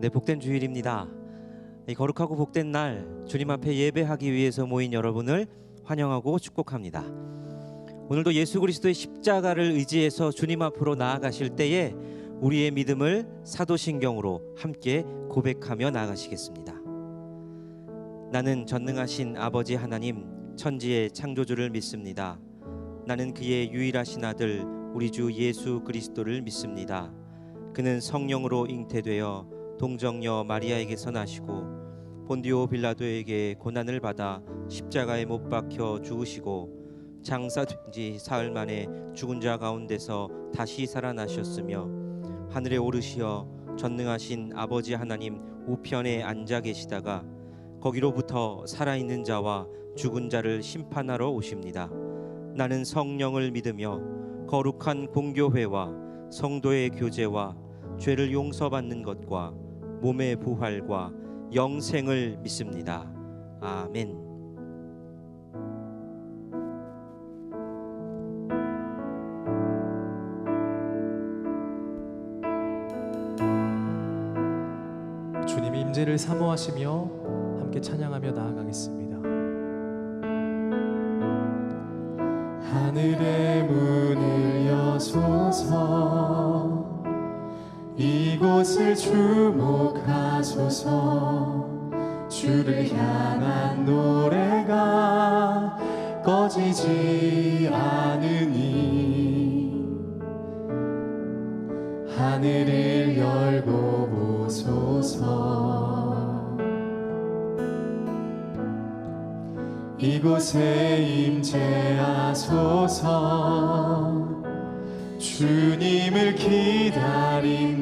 네, 복된 주일입니다. 이 거룩하고 복된 날 주님 앞에 예배하기 위해서 모인 여러분을 환영하고 축복합니다. 오늘도 예수 그리스도의 십자가를 의지해서 주님 앞으로 나아가실 때에 우리의 믿음을 사도신경으로 함께 고백하며 나아가시겠습니다. 나는 전능하신 아버지 하나님 천지의 창조주를 믿습니다. 나는 그의 유일하신 아들 우리 주 예수 그리스도를 믿습니다. 그는 성령으로 잉태되어 동정녀 마리아에게서 나시고 본디오 빌라도에게 고난을 받아 십자가에 못 박혀 죽으시고 장사된 지 사흘 만에 죽은 자 가운데서 다시 살아나셨으며 하늘에 오르시어 전능하신 아버지 하나님 우편에 앉아 계시다가 거기로부터 살아있는 자와 죽은 자를 심판하러 오십니다. 나는 성령을 믿으며 거룩한 공교회와 성도의 교제와 죄를 용서받는 것과 몸의 부활과 영생을 믿습니다. 아멘. 주님의 임재를 사모하시며 함께 찬양하며 나아가겠습니다. 하늘의 문을 여소서 이곳을 주목하소서 주를 향한 노래가 꺼지지 않으니 하늘을 열고 보소서 이곳에 임재하소서 주님을 기다립니다.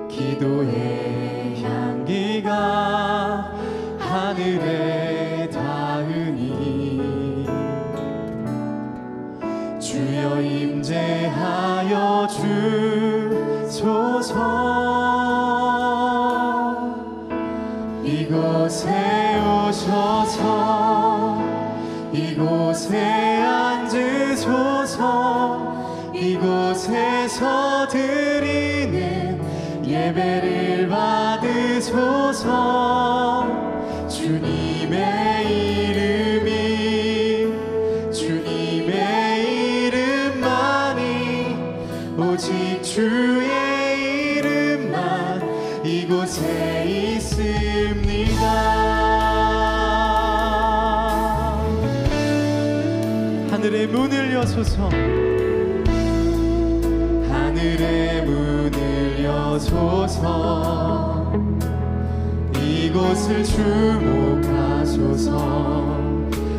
기도의 향기가 하늘에 닿으니 주여 임재하여 주소서 이곳에 오셔서 이곳에 앉으소서 이곳에서 드리는 예배를 받으소서 주님의 이름만이 오직 주의 이름만 이곳에 있습니다. 하늘의 문을 여소서 하늘의 문을 여소서 이곳을 주목하소서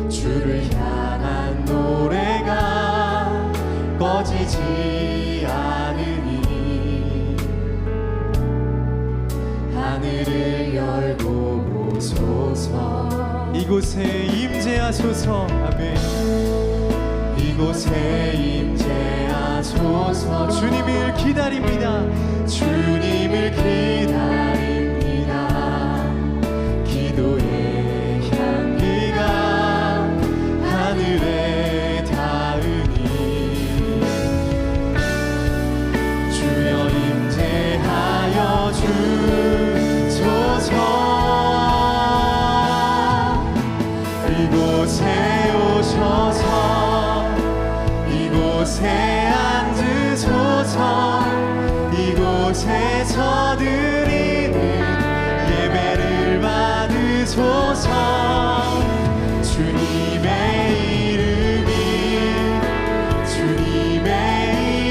주를 향한 노래가 꺼지지 않으니 하늘을 열고 보소서 이곳에 임재하소서 아멘 이곳에 임재하소서 주님을 기다립니다. 주님을 기다립니다. 기도의 향기가 하늘에 닿으니 주여 임재하여 주소서 이곳에 오셔서 이곳에 앉으소서 이곳에서 드리는 예배를 받으소서 주님의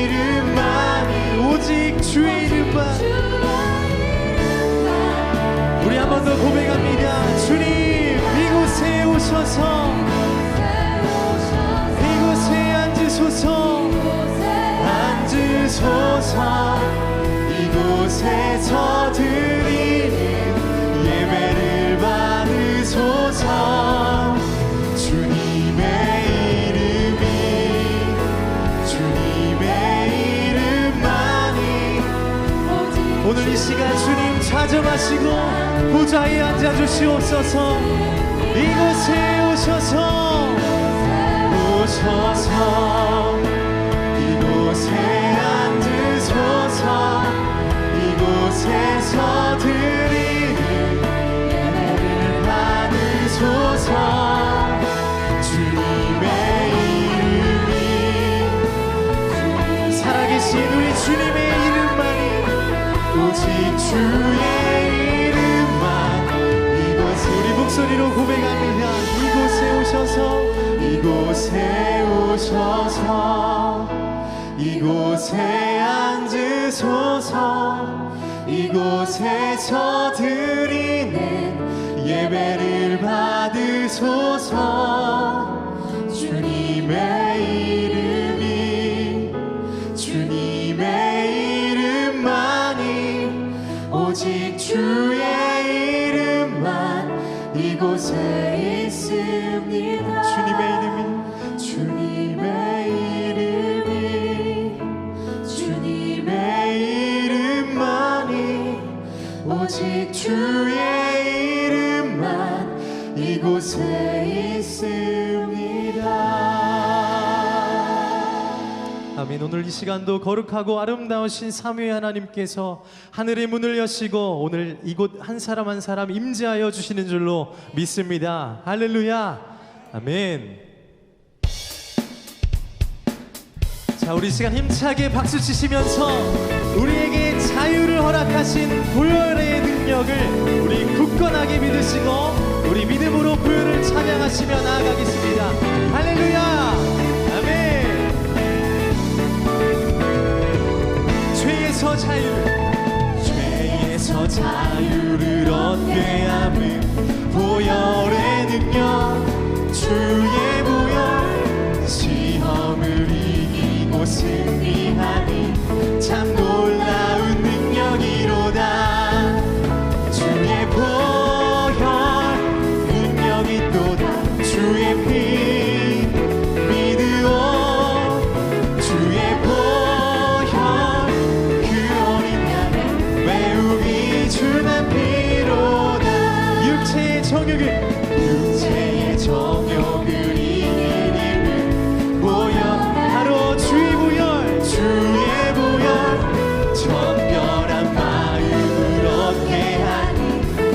이름만이 오직 주의 이름만 우리 한 번 더 고백합니다. 주님 이곳에 오셔서 이곳에 앉으소서 이곳에서 드리는 예배를 받으소서 주님의 이름만이 오늘 이 시간 주님 찾아가시고 보좌에 앉아주시옵소서 이곳에 오셔서 이곳에 앉으소서 이곳에서 드리는 예배를 받으소서. 주님의 이름이 살아계신 우리 주님의 이름만이 오직 주의 이름만 이곳에 우리 목소리로 고백합니다. 이곳에 오셔서 이곳에 오셔서 이곳에 앉으소서. 이곳에서 드리는 예배를 받으소서. 주님의 이름만이 오직 주의 이름만 이곳에 있습니다. 주님의 이름만이 오직 주의 이름만 이곳에 있습니다. 아멘. 오늘 이 시간도 거룩하고 아름다우신 삼위의 하나님께서 하늘의 문을 여시고 오늘 이곳 한 사람 한 사람 임재하여 주시는 줄로 믿습니다. 할렐루야. 아멘. 자, 우리 시간 힘차게 박수 치시면서 우리에게 자유를 허락하신 보혈의 능력을 우리 굳건하게 믿으시고 우리 믿음으로 보혈을 찬양하시며 나아가겠습니다. 할렐루야. 아멘. 죄에서 자유를 얻게 함은 보혈의 능력. 주의 보혈 시험을 이기고 승리하니 참 놀라운 능력이로다. 주의 보혈 능력이 또다. 주의 피 믿으오. 주의 보혈 그 어린 양을 외우기 주는 피로다. 육체의 정욕을 이기는 보혈 바로 주의 보혈. 주의 보혈 정결한 마음을 얻게 하니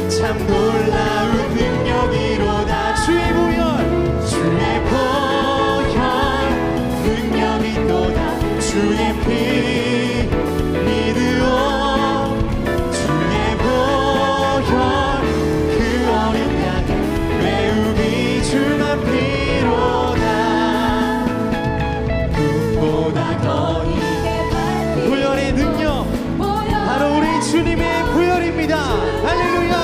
참 놀라운 능력이로다. 주의 보혈 능력이 또다. 주의 피 믿으오. 주의 보혈 그 어린 양을 외우기 주만 피로다. 꿈보다 더 보혈의 능력 바로 우리 주님의 보혈입니다. 할렐루야.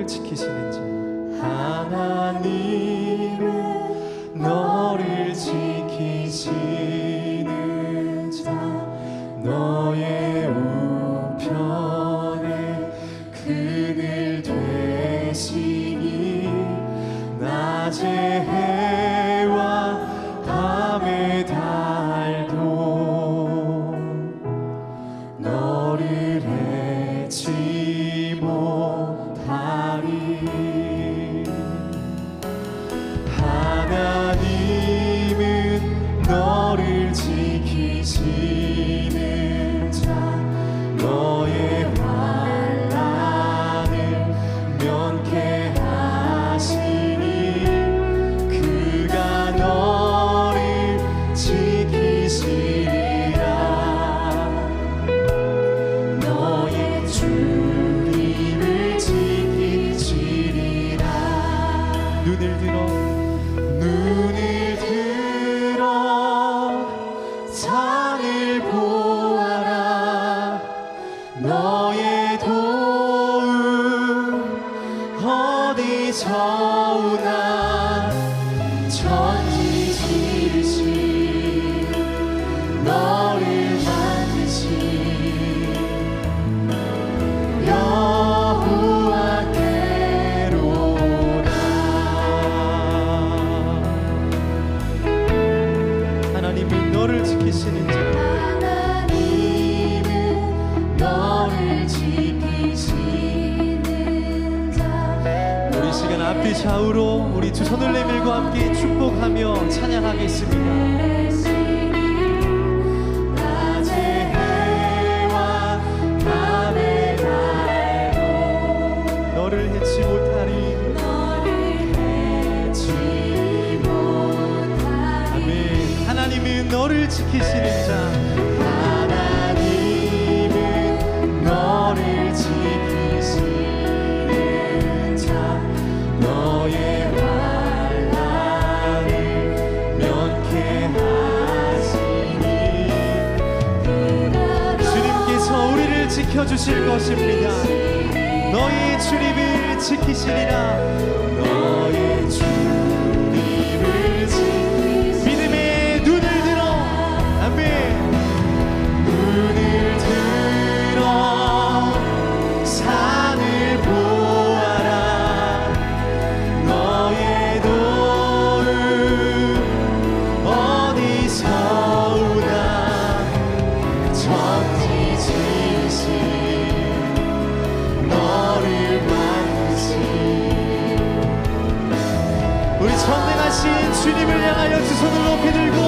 너를 지키시는 자. 하나님은 너를 지키시는 자. 너의 우편에 그늘 되시니 낮의 해와 밤의 달도 너를 해치 못하리. 하나님은 너를 지키시는 자. 너의 환난을 면케하시니 그가 너를 지키시리라. 너의 주님을 지키시리라. 눈을 들어 산을 보아라. 너의 도움 어디서 오나. 천지 지으신 너를 만드신 여호와께로다. 하나님은 너를 지키시는 자. 하나님은 너를 지키시는 자. 우리 시간 앞뒤 좌우로 우리 두 손을 내밀고 함께 축복하며 찬양하겠습니다. 낮의 해와 밤의 달도 너를 해치 못하리. 너를 해치 못하리. 아멘. 하나님은 너를 지키시는 자. 하나님은 너를 지키시는 자. 너의 환난을 면케하시니 주님께서 우리를 지켜주실 것입니다. 너희 주님을 지키시리라. 너의 주님을 지키시니 믿음의 눈을 들어. 아멘. 눈을 들어 산을 보아라. 너의 도움 어디서 오나. 천지 지으신 너를 만드신 우리 전능하신 주님을 향하여 두 손을 높이 들고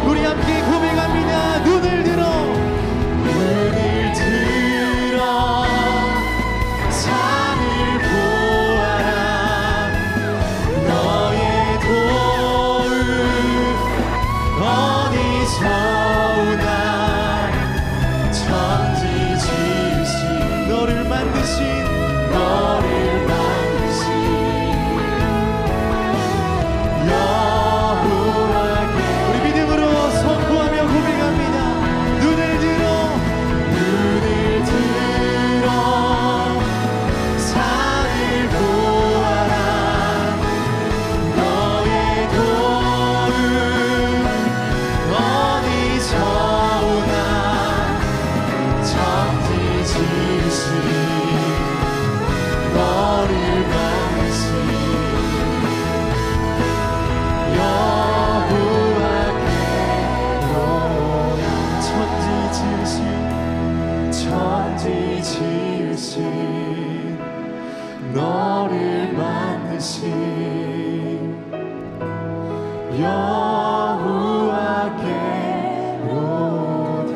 우리 함께 고백합니다. 눈을 들어. 눈을 들어 산을 보아라. 너의 도움 어디서 오나. 천지 지으신 너를 만드신 너를 만드신 여호와께 우리 믿음으로 선포하며 고백합니다. 눈을 들어. 눈을 들어 산을 보아라. 너의 도움 어디서 오나. 천지 지으신 너를 만드신 여호와께로다. 천지 지으신 너를 만드신 여호와께로다.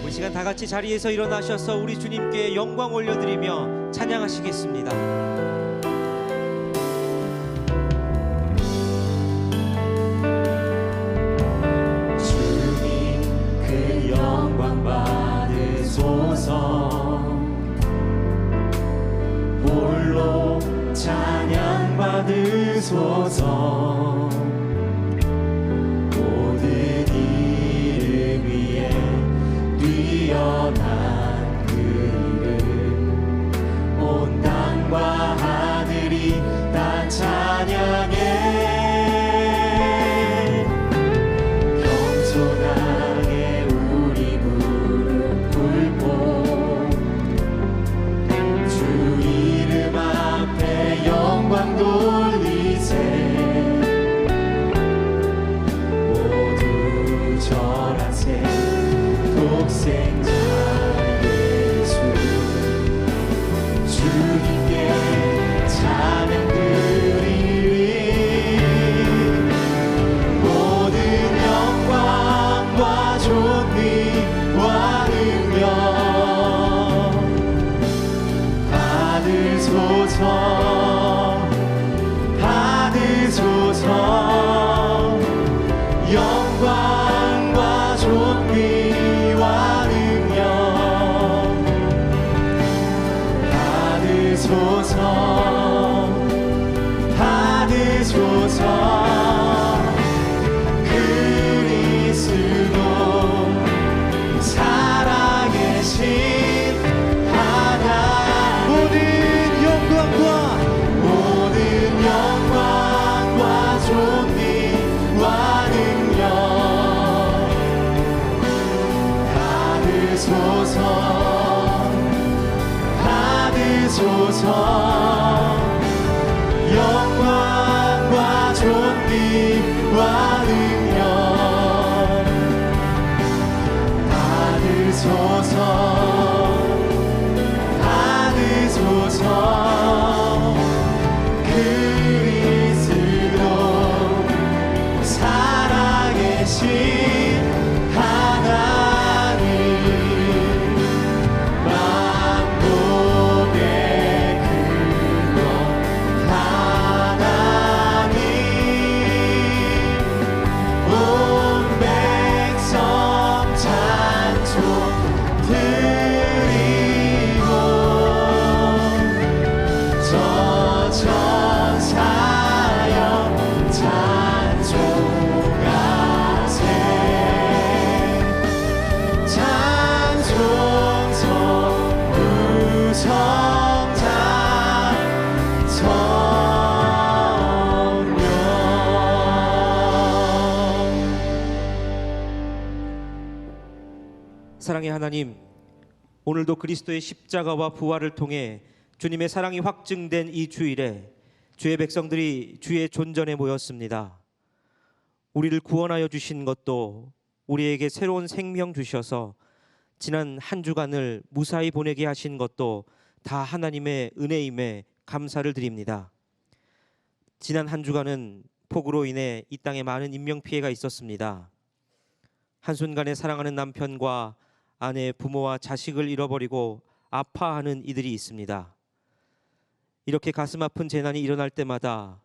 우리 시간 다 같이 자리에서 일어나셔서 우리 주님께 영광 올려드리며 찬양하시겠습니다. 주님 그 영광 받으소서. 홀로 찬양 받으소서. 모든 이름 위에 뛰어난 그 이름 받으소서 받으소서 영광과 존귀와 능력 받으소서 받으소서 그리스도 살아계신 하나님 모든 영광과 존귀와 능력 받으소서 받으소서 영광과 존귀와 능력 받으소서 받으소서 그리스도 살아계신 하나님 만국의 근원 하나님 온 백성 찬송 드리고 저 천사여 찬송하세 찬송성 구성자 성령. 사랑의 하나님, 오늘도 그리스도의 십자가와 부활을 통해 주님의 사랑이 확증된 이 주일에 주의 백성들이 주의 존전에 모였습니다. 우리를 구원하여 주신 것도, 우리에게 새로운 생명 주셔서 지난 한 주간을 무사히 보내게 하신 것도 다 하나님의 은혜임에 감사를 드립니다. 지난 한 주간은 폭우로 인해 이 땅에 많은 인명피해가 있었습니다. 한순간에 사랑하는 남편과 아내, 부모와 자식을 잃어버리고 아파하는 이들이 있습니다. 이렇게 가슴 아픈 재난이 일어날 때마다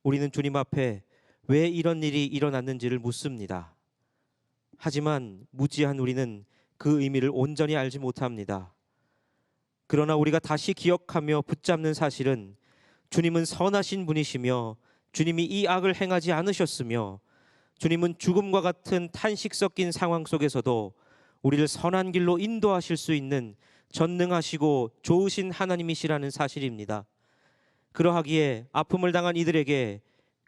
우리는 주님 앞에 왜 이런 일이 일어났는지를 묻습니다. 하지만 무지한 우리는 그 의미를 온전히 알지 못합니다. 그러나 우리가 다시 기억하며 붙잡는 사실은 주님은 선하신 분이시며 주님이 이 악을 행하지 않으셨으며 주님은 죽음과 같은 탄식 섞인 상황 속에서도 우리를 선한 길로 인도하실 수 있는 전능하시고 좋으신 하나님이시라는 사실입니다. 그러하기에 아픔을 당한 이들에게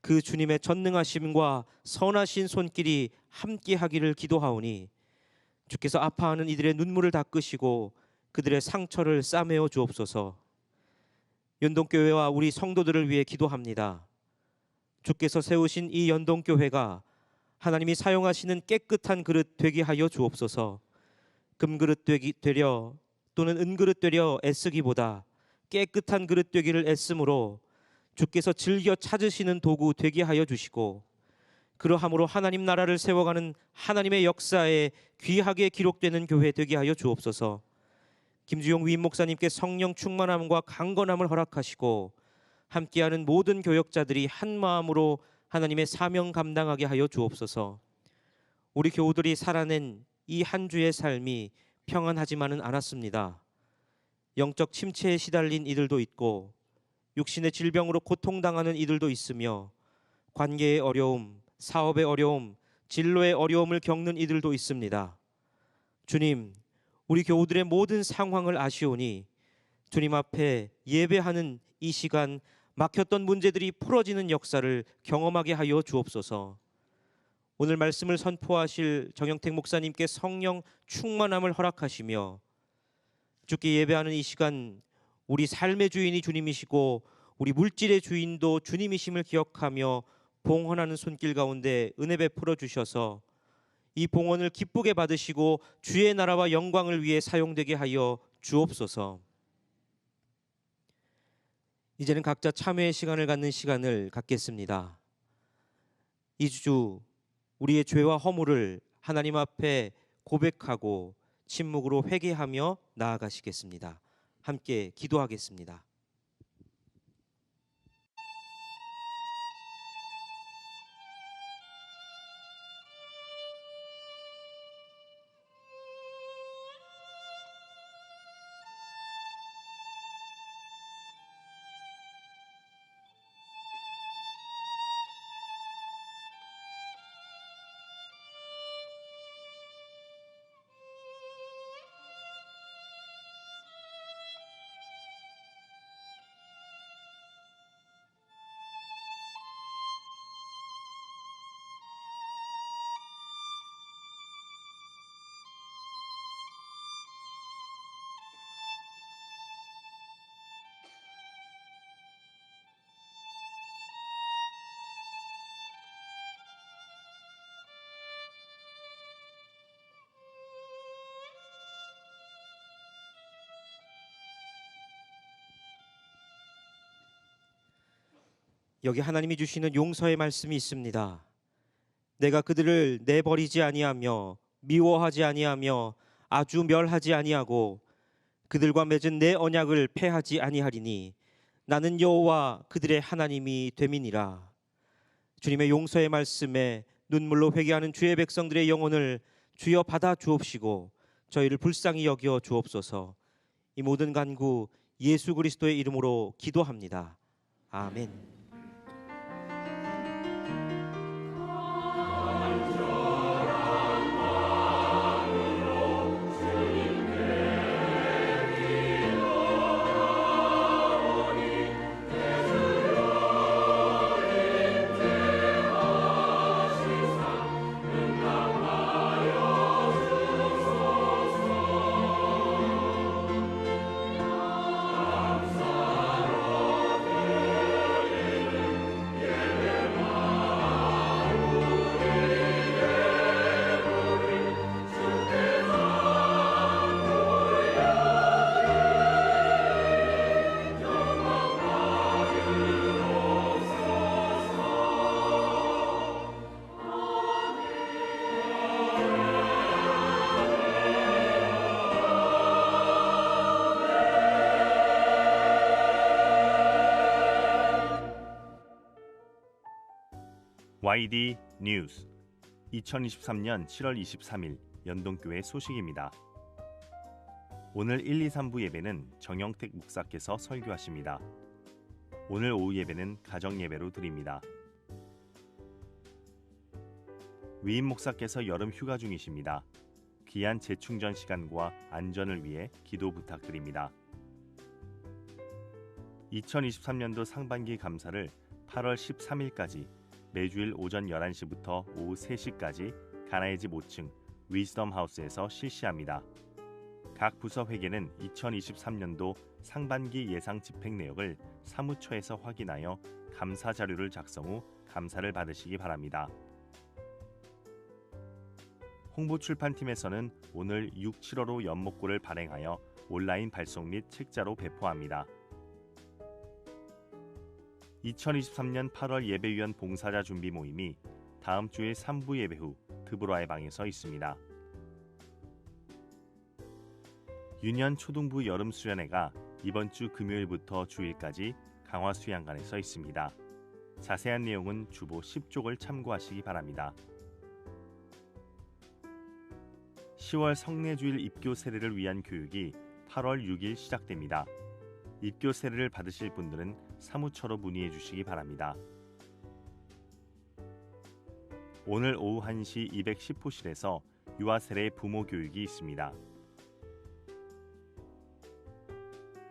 그 주님의 전능하심과 선하신 손길이 함께하기를 기도하오니 주께서 아파하는 이들의 눈물을 닦으시고 그들의 상처를 싸매어 주옵소서. 연동교회와 우리 성도들을 위해 기도합니다. 주께서 세우신 이 연동교회가 하나님이 사용하시는 깨끗한 그릇 되게 하여 주옵소서. 금그릇 되려 또는 은그릇 되려 애쓰기보다 깨끗한 그릇 되기를 애씀으로 주께서 즐겨 찾으시는 도구 되게 하여 주시고, 그러함으로 하나님 나라를 세워가는 하나님의 역사에 귀하게 기록되는 교회 되게 하여 주옵소서. 김주용 위임 목사님께 성령 충만함과 강건함을 허락하시고 함께하는 모든 교역자들이 한 마음으로 하나님의 사명 감당하게 하여 주옵소서. 우리 교우들이 살아낸 이 한 주의 삶이 평안하지만은 않았습니다. 영적 침체에 시달린 이들도 있고 육신의 질병으로 고통당하는 이들도 있으며 관계의 어려움, 사업의 어려움, 진로의 어려움을 겪는 이들도 있습니다. 주님, 우리 교우들의 모든 상황을 아시오니 주님 앞에 예배하는 이 시간 막혔던 문제들이 풀어지는 역사를 경험하게 하여 주옵소서. 오늘 말씀을 선포하실 정영택 목사님께 성령 충만함을 허락하시며 주께 예배하는 이 시간 우리 삶의 주인이 주님이시고 우리 물질의 주인도 주님이심을 기억하며 봉헌하는 손길 가운데 은혜 베풀어 주셔서 이 봉헌을 기쁘게 받으시고 주의 나라와 영광을 위해 사용되게 하여 주옵소서. 이제는 각자 참회의 시간을 갖는 시간을 갖겠습니다. 이 주 우리의 죄와 허물을 하나님 앞에 고백하고 침묵으로 회개하며 나아가시겠습니다. 함께 기도하겠습니다. 여기 하나님이 주시는 용서의 말씀이 있습니다. 내가 그들을 내버리지 아니하며 미워하지 아니하며 아주 멸하지 아니하고 그들과 맺은 내 언약을 폐하지 아니하리니 나는 여호와 그들의 하나님이 됨이니라. 주님의 용서의 말씀에 눈물로 회개하는 주의 백성들의 영혼을 주여 받아 주옵시고 저희를 불쌍히 여겨 주옵소서. 이 모든 간구 예수 그리스도의 이름으로 기도합니다. 아멘. YD 뉴스 2023년 7월 23일 연동교회 소식입니다. 오늘 1, 2, 3부 예배는 정영택 목사께서 설교하십니다. 오늘 오후 예배는 가정 예배로 드립니다. 위임 목사께서 여름 휴가 중이십니다. 귀한 재충전 시간과 안전을 위해 기도 부탁드립니다. 2023년도 상반기 감사를 8월 13일까지 매주일 오전 11시부터 오후 3시까지 가나의 집 5층 위즈덤 하우스에서 실시합니다. 각 부서 회계는 2023년도 상반기 예상 집행 내역을 사무처에서 확인하여 감사 자료를 작성 후 감사를 받으시기 바랍니다. 홍보 출판팀에서는 오늘 6, 7월호 연목고를 발행하여 온라인 발송 및 책자로 배포합니다. 2023년 8월 예배위원 봉사자 준비 모임이 다음 주일 3부 예배 후 드보라의 방에서 있습니다. 유년 초등부 여름 수련회가 이번 주 금요일부터 주일까지 강화 수양관에서 있습니다. 자세한 내용은 주보 10쪽을 참고하시기 바랍니다. 10월 성례주일 입교 세례를 위한 교육이 8월 6일 시작됩니다. 입교 세례를 받으실 분들은 사무처로 문의해 주시기 바랍니다. 오늘 오후 1시 210호실에서 유아 세례 부모 교육이 있습니다.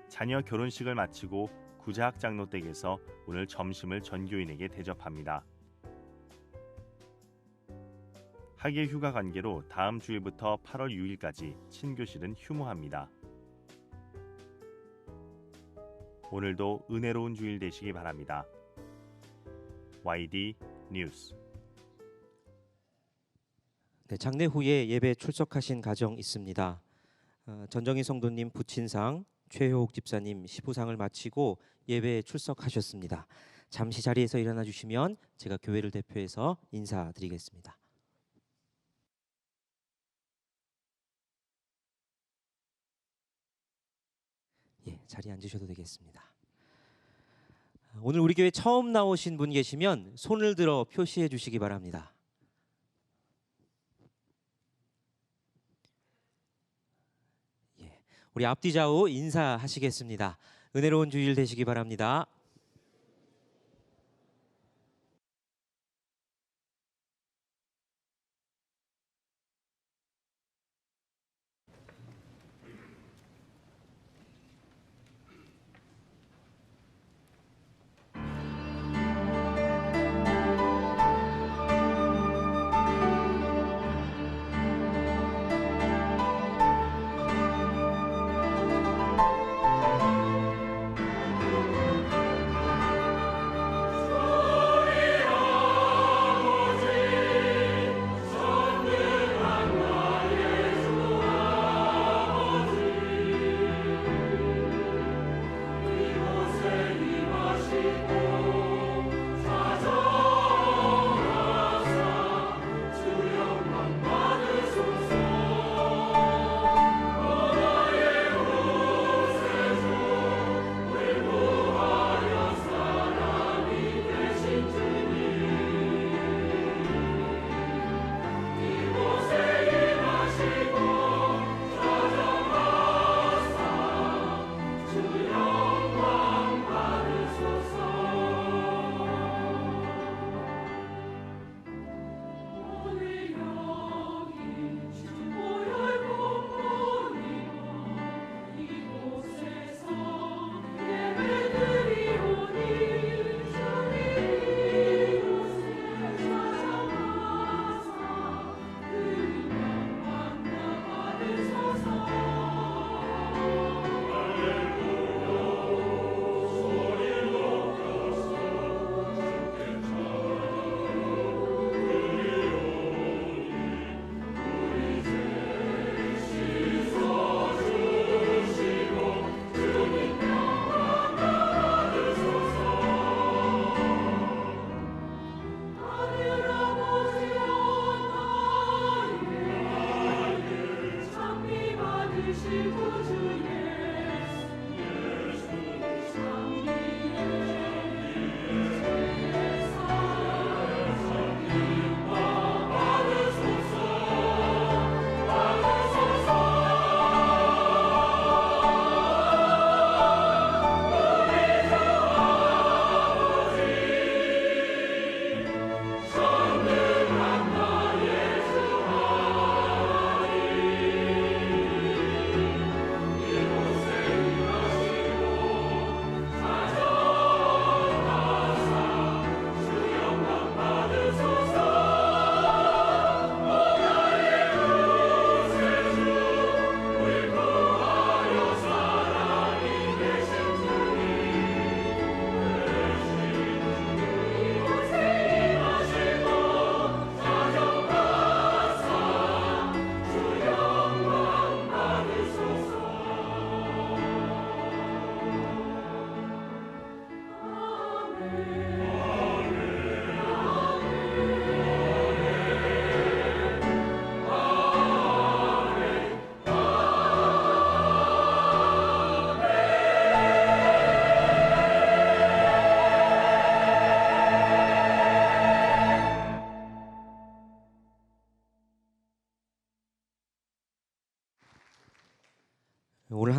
자녀 결혼식을 마치고 구자학 장로댁에서 오늘 점심을 전교인에게 대접합니다. 학예 휴가 관계로 다음 주일부터 8월 6일까지 친교실은 휴무합니다. 오늘도 은혜로운 주일 되시기 바랍니다. YD 뉴스. 네, 장례 후에 예배 출석하신 가정 있습니다. 전정희 성도님 부친상, 최효옥 집사님 시부상을 마치고 예배에 출석하셨습니다. 잠시 자리에서 일어나 주시면 제가 교회를 대표해서 인사드리겠습니다. 예, 자리에 앉으셔도 되겠습니다. 오늘 우리 교회 처음 나오신 분 계시면 손을 들어 표시해 주시기 바랍니다. 예, 우리 앞뒤 좌우 인사하시겠습니다. 은혜로운 주일 되시기 바랍니다.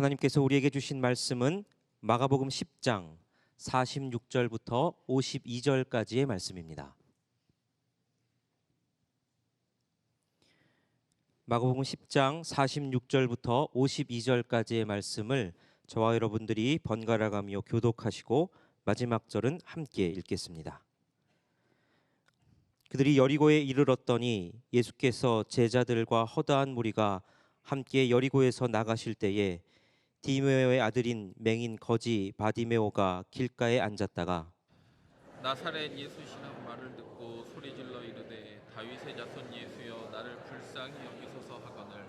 하나님께서 우리에게 주신 말씀은 마가복음 10장 46절부터 52절까지의 말씀입니다. 마가복음 10장 46절부터 52절까지의 말씀을 저와 여러분들이 번갈아 가며 교독하시고 마지막 절은 함께 읽겠습니다. 그들이 여리고에 이르렀더니 예수께서 제자들과 허다한 무리가 함께 여리고에서 나가실 때에 디메오의 아들인 맹인 거지 바디메오가 길가에 앉았다가 나사렛 예수시란 말을 듣고 소리질러 이르되 다윗의 자손 예수여 나를 불쌍히 여기소서 하거늘.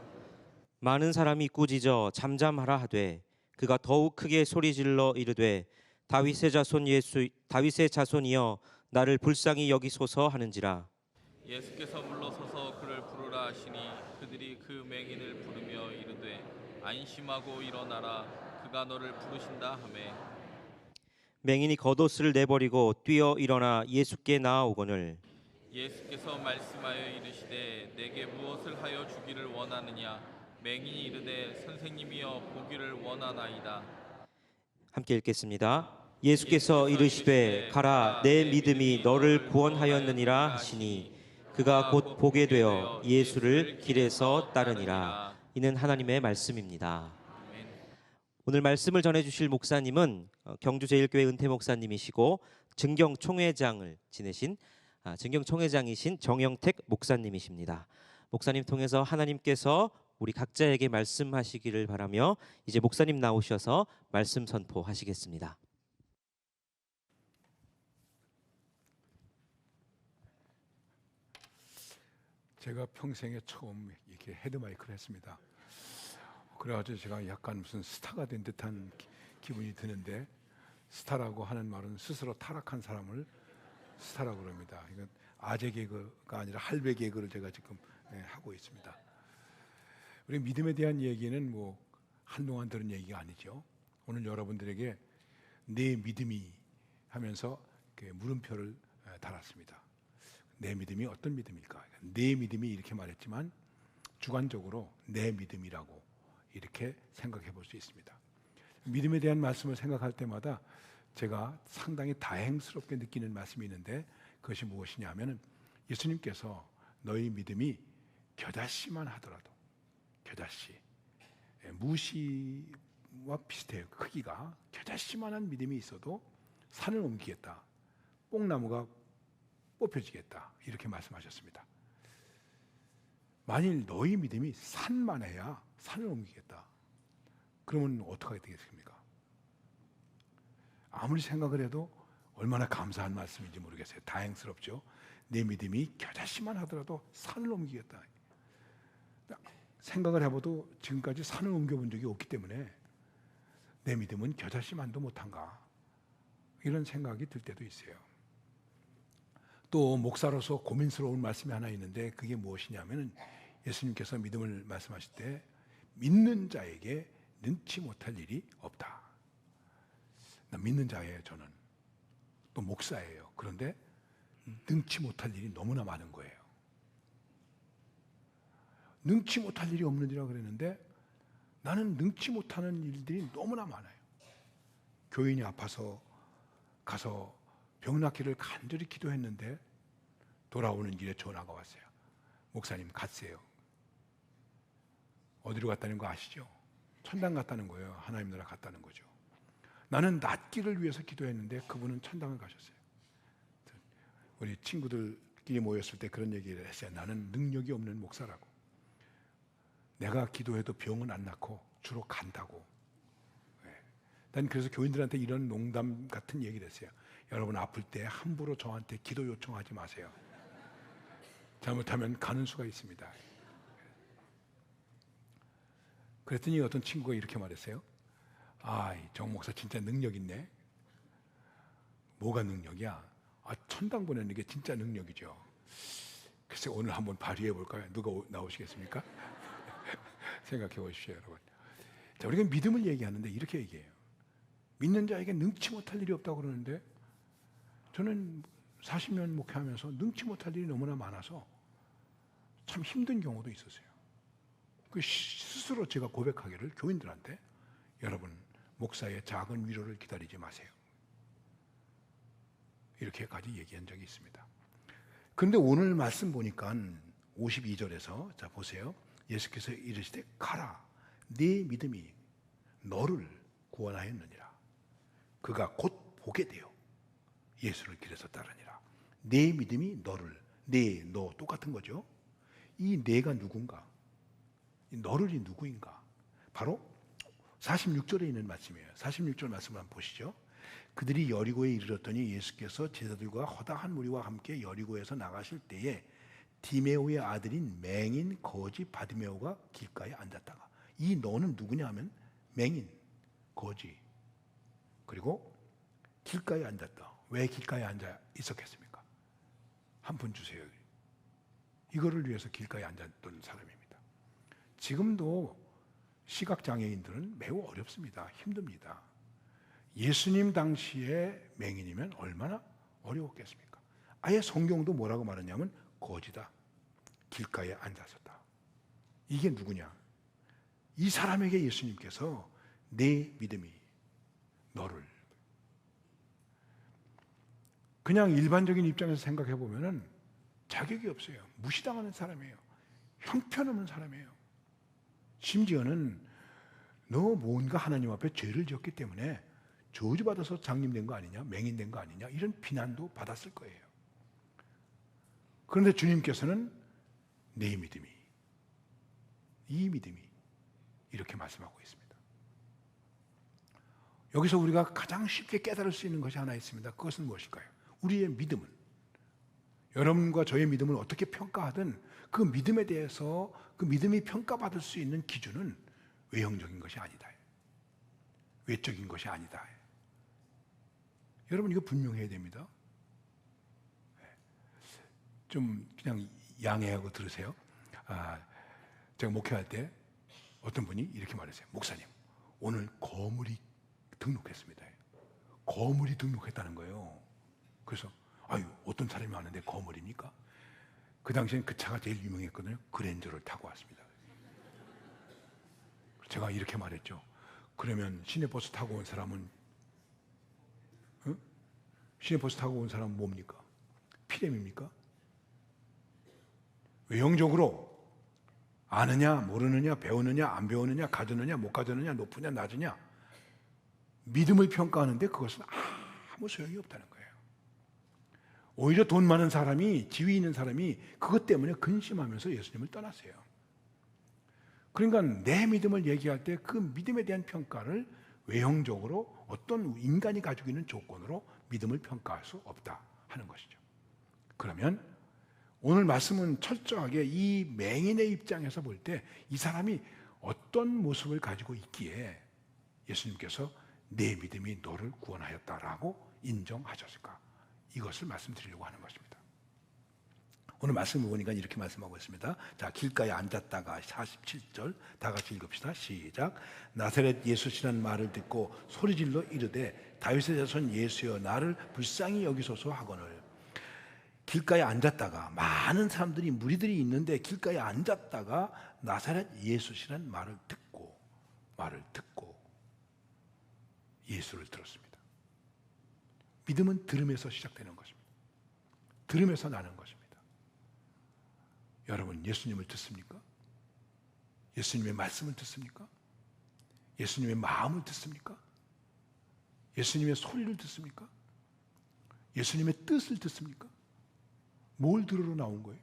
많은 사람이 꾸짖어 잠잠하라 하되 그가 더욱 크게 소리질러 이르되 다윗의 자손이여 나를 불쌍히 여기소서 하는지라. 예수께서 물러서서 그를 부르라 하시니 그들이 그 맹인을 부르며 이르되 안심하고 일어나라 그가 너를 부르신다 하매 맹인이 겉옷을 내버리고 뛰어 일어나 예수께 나아오거늘 예수께서 말씀하여 이르시되 내게 무엇을 하여 주기를 원하느냐. 맹인이 이르되 선생님이여 보기를 원하나이다. 함께 읽겠습니다. 예수께서 이르시되 가라 내 믿음이 너를 구원하였느니라 하시니 그가 곧 보게 되어 예수를 길에서 따르니라. 이는 하나님의 말씀입니다. 아멘. 오늘 말씀을 전해주실 목사님은 경주제일교회 은퇴 목사님이시고 증경총회장을 지내신 증경총회장이신 정영택 목사님이십니다. 목사님 통해서 하나님께서 우리 각자에게 말씀하시기를 바라며 이제 목사님 나오셔서 말씀 선포하시겠습니다. 제가 평생에 처음 이렇게 헤드마이크를 했습니다. 그래가지고 제가 약간 무슨 스타가 된 듯한 기분이 드는데, 스타라고 하는 말은 스스로 타락한 사람을 스타라고 그럽니다. 이건 아재 개그가 아니라 할배 개그를 제가 지금 하고 있습니다. 우리 믿음에 대한 얘기는 뭐 한동안 들은 얘기가 아니죠. 오늘 여러분들에게 내 믿음이 하면서 물음표를 달았습니다. 내 믿음이 어떤 믿음일까? 내 믿음이 이렇게 말했지만 주관적으로 내 믿음이라고 이렇게 생각해 볼 수 있습니다. 믿음에 대한 말씀을 생각할 때마다 제가 상당히 다행스럽게 느끼는 말씀이 있는데, 그것이 무엇이냐 하면 예수님께서 너희 믿음이 겨자씨만 하더라도, 겨자씨, 무시와 비슷해요. 크기가 겨자씨만한 믿음이 있어도 산을 옮기겠다, 뽕나무가 뽑혀지겠다, 이렇게 말씀하셨습니다. 만일 너희 믿음이 산만 해야 산을 옮기겠다, 그러면 어떻게 되겠습니까? 아무리 생각을 해도 얼마나 감사한 말씀인지 모르겠어요. 다행스럽죠. 내 믿음이 겨자씨만 하더라도 산을 옮기겠다. 생각을 해봐도 지금까지 산을 옮겨본 적이 없기 때문에 내 믿음은 겨자씨만도 못한가, 이런 생각이 들 때도 있어요. 또 목사로서 고민스러운 말씀이 하나 있는데, 그게 무엇이냐면 예수님께서 믿음을 말씀하실 때 믿는 자에게 능치 못할 일이 없다. 나 믿는 자예요. 저는 또 목사예요. 그런데 능치 못할 일이 너무나 많은 거예요. 능치 못할 일이 없느니라 그랬는데 나는 능치 못하는 일들이 너무나 많아요. 교인이 아파서 가서 병 낫기를 간절히 기도했는데 돌아오는 길에 전화가 왔어요. 목사님 갔어요. 어디로 갔다는 거 아시죠? 천당 갔다는 거예요. 하나님 나라 갔다는 거죠. 나는 낫기를 위해서 기도했는데 그분은 천당을 가셨어요. 우리 친구들끼리 모였을 때 그런 얘기를 했어요. 나는 능력이 없는 목사라고. 내가 기도해도 병은 안 낫고 주로 간다고. 난 그래서 교인들한테 이런 농담 같은 얘기를 했어요. 여러분 아플 때 함부로 저한테 기도 요청하지 마세요. 잘못하면 가는 수가 있습니다. 그랬더니 어떤 친구가 이렇게 말했어요. 정 목사 진짜 능력 있네. 뭐가 능력이야? 천당 보내는 게 진짜 능력이죠. 글쎄 오늘 한번 발휘해 볼까요? 누가 나오시겠습니까? 생각해 보십시오, 여러분. 자, 우리가 믿음을 얘기하는데 이렇게 얘기해요. 믿는 자에게 능치 못할 일이 없다고 그러는데, 저는 40년 목회하면서 능치 못할 일이 너무나 많아서 참 힘든 경우도 있었어요. 그 스스로 제가 고백하기를 교인들한테, 여러분, 목사의 작은 위로를 기다리지 마세요. 이렇게까지 얘기한 적이 있습니다. 그런데 오늘 말씀 보니까 52절에서 자 보세요. 예수께서 이르시되 가라, 네 믿음이 너를 구원하였느니라. 그가 곧 보게 되어 예수를 길에서 따르니라. 네 믿음이 너를, 너 똑같은 거죠. 이 내가 누군가? 이 너를이 누구인가? 바로 46절에 있는 말씀이에요. 46절 말씀을 한번 보시죠. 그들이 여리고에 이르렀더니 예수께서 제자들과 허다한 무리와 함께 여리고에서 나가실 때에 디메오의 아들인 맹인 거지 바디메오가 길가에 앉았다가, 이 너는 누구냐 하면 맹인, 거지, 그리고 길가에 앉았다. 왜 길가에 앉아 있었겠습니까? 한 푼 주세요. 이거를 위해서 길가에 앉았던 사람입니다. 지금도 시각장애인들은 매우 어렵습니다. 힘듭니다. 예수님 당시에 맹인이면 얼마나 어려웠겠습니까? 아예 성경도 뭐라고 말하냐면 거지다, 길가에 앉았었다. 이게 누구냐? 이 사람에게 예수님께서 내 믿음이 너를, 그냥 일반적인 입장에서 생각해 보면은 자격이 없어요. 무시당하는 사람이에요. 형편없는 사람이에요. 심지어는 너 뭔가 하나님 앞에 죄를 지었기 때문에 저주받아서 장님된 거 아니냐, 맹인된 거 아니냐, 이런 비난도 받았을 거예요. 그런데 주님께서는 내 믿음이, 이 믿음이, 이렇게 말씀하고 있습니다. 여기서 우리가 가장 쉽게 깨달을 수 있는 것이 하나 있습니다. 그것은 무엇일까요? 우리의 믿음은, 여러분과 저의 믿음을 어떻게 평가하든 그 믿음에 대해서, 그 믿음이 평가받을 수 있는 기준은 외형적인 것이 아니다, 외적인 것이 아니다. 여러분, 이거 분명해야 됩니다. 좀 그냥 양해하고 들으세요. 제가 목회할 때 어떤 분이 이렇게 말했어요. 목사님, 오늘 거물이 등록했습니다. 거물이 등록했다는 거예요. 그래서 아유, 어떤 사람이 왔는데 거물입니까? 그 당시엔 그 차가 제일 유명했거든요. 그랜저를 타고 왔습니다. 제가 이렇게 말했죠. 그러면 시내버스 타고 온 사람은, 시내버스 타고 온 사람은 뭡니까? 피렘입니까? 외형적으로 아느냐 모르느냐, 배우느냐 안 배우느냐, 가졌느냐 못 가졌느냐, 높으냐 낮으냐, 믿음을 평가하는데 그것은 아무 소용이 없다는 거예요. 오히려 돈 많은 사람이, 지위 있는 사람이 그것 때문에 근심하면서 예수님을 떠났어요. 그러니까 내 믿음을 얘기할 때 그 믿음에 대한 평가를 외형적으로 어떤 인간이 가지고 있는 조건으로 믿음을 평가할 수 없다 하는 것이죠. 그러면 오늘 말씀은 철저하게 이 맹인의 입장에서 볼 때 이 사람이 어떤 모습을 가지고 있기에 예수님께서 내 믿음이 너를 구원하였다라고 인정하셨을까? 이것을 말씀드리려고 하는 것입니다. 오늘 말씀을 보니까 이렇게 말씀하고 있습니다. 자, 길가에 앉았다가 47절 다 같이 읽읍시다. 시작. 나사렛 예수시라는 말을 듣고 소리질러 이르되 다윗의 자손 예수여 나를 불쌍히 여기소서 하거늘. 길가에 앉았다가, 많은 사람들이, 무리들이 있는데 길가에 앉았다가 나사렛 예수시라는 말을 듣고 예수를 들었습니다. 믿음은 들음에서 시작되는 것입니다. 들음에서 나는 것입니다. 여러분, 예수님을 듣습니까? 예수님의 말씀을 듣습니까? 예수님의 마음을 듣습니까? 예수님의 소리를 듣습니까? 예수님의 뜻을 듣습니까? 뭘 들으러 나온 거예요?